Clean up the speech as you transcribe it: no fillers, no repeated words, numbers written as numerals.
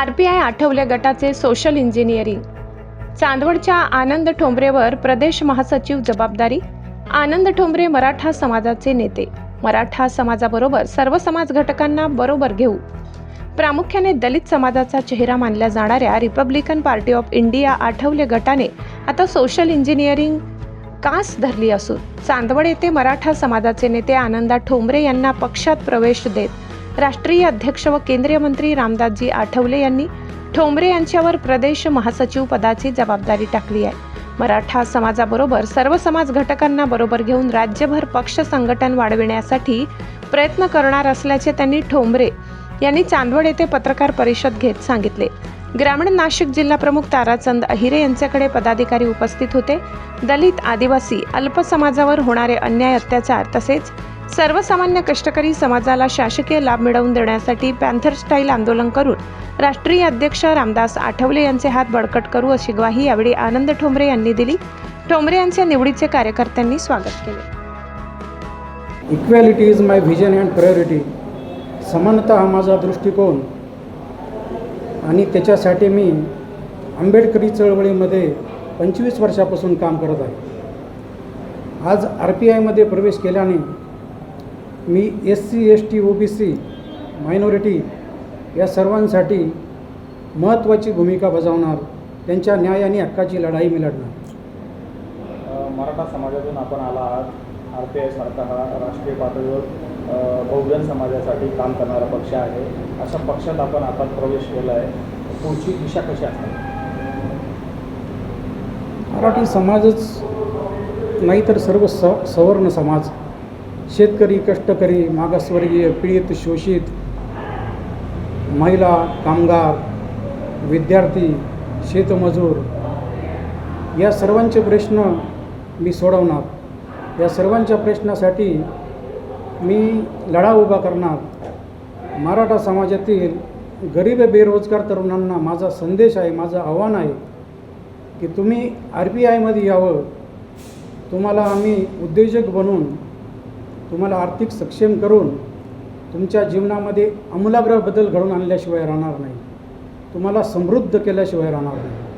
RPI Athawale गटाचे social engineering. चांदवडच्या आनंद ठोंबरेवर प्रदेश महासचिव जबाबदारी. आनंद ठोंबरे मराठा समाजाचे नेते. मराठा समाजाबरोबर सर्व समाज घटकांना बरोबर घेऊ. प्रामुख्याने दलित समाजाचा चेहरा मानल्या जाणाऱ्या Republican party of India Athawale गटाने आता सोशल इंजिनिअरिंग कास धरली असून चांदवड येथे मराठा समाजाचे नेते आनंद ठोंबरे यांना पक्षात प्रवेश देत राष्ट्रीय अध्यक्ष व केंद्रीय मंत्री रामदासजी आठवले यांनी ठोंबरे यांच्यावर प्रदेश महासचिव पदाची जबाबदारी टाकली आहे. मराठा समाजाबरोबर सर्व समाज घटकांना बरोबर घेऊन राज्यभर पक्ष संघटन वाढविण्यासाठी प्रयत्न करणार असल्याचे त्यांनी ठोंबरे यांनी चांदवड येथे पत्रकार परिषद घेत सांगितले. ग्रामीण नाशिक जिल्हा प्रमुख ताराचंद अहिरे यांच्याकडे पदाधिकारी उपस्थित होते. दलित, आदिवासी, अल्प समाजावर होणारे अन्याय, अत्याचार तसेच सर्वसामान्य कष्टकरी समाजाला शासकीय लाभ मिळवून देण्यासाठी पॅन्थर स्टाईल आंदोलन करून राष्ट्रीय अध्यक्ष रामदास आठवले यांचे हात बळकट करू अशी ग्वाही यावेळी आनंद ठोंबरे यांनी दिली. ठोंबरे यांच्या निवडीचे कार्यकर्त्यांनी स्वागत केले. Equality is my vision and priority. समानता हा माझा दृष्टिकोन आणि त्याच्यासाठी मी आंबेडकरी चळवळीमध्ये 25 वर्षापासून काम करत आहे. आज RPIमध्ये प्रवेश केल्याने मी SC, ST, OBC, मायनॉरिटी या सर्वांसाठी महत्त्वाची भूमिका बजावणार. त्यांच्या न्याय आणि हक्काची लढाई मी लढणार. मराठा समाजातून आपण आला आहात. RPI सारखा हा राष्ट्रीय पातळीवर बहुजन समाजासाठी काम करणारा पक्ष आहे. अशा पक्षात आपण आता प्रवेश केला आहे. पुढची दिशा कशी असणार? मराठी समाजच नाही तर सर्व सवर्ण समाज, शेतकरी, कष्टकरी, मागासवर्गीय, पीडित, शोषित, महिला, कामगार, विद्यार्थी, शेतमजूर या सर्वांचे प्रश्न मी सोडवणार. या सर्वांच्या प्रश्नासाठी मी लढा उभा करणार. मराठा समाजातील गरीब बेरोजगार तरुणांना माझा संदेश आहे, माझं आव्हान आहे की तुम्ही RPIमध्ये यावं. तुम्हाला आम्ही उद्योजक बनवून, तुम्हाला आर्थिक सक्षम करून तुमच्या जीवनामध्ये आमूलाग्र बदल घडवून आणल्याशिवाय राहणार नाही. तुम्हाला समृद्ध केल्याशिवाय राहणार नाही.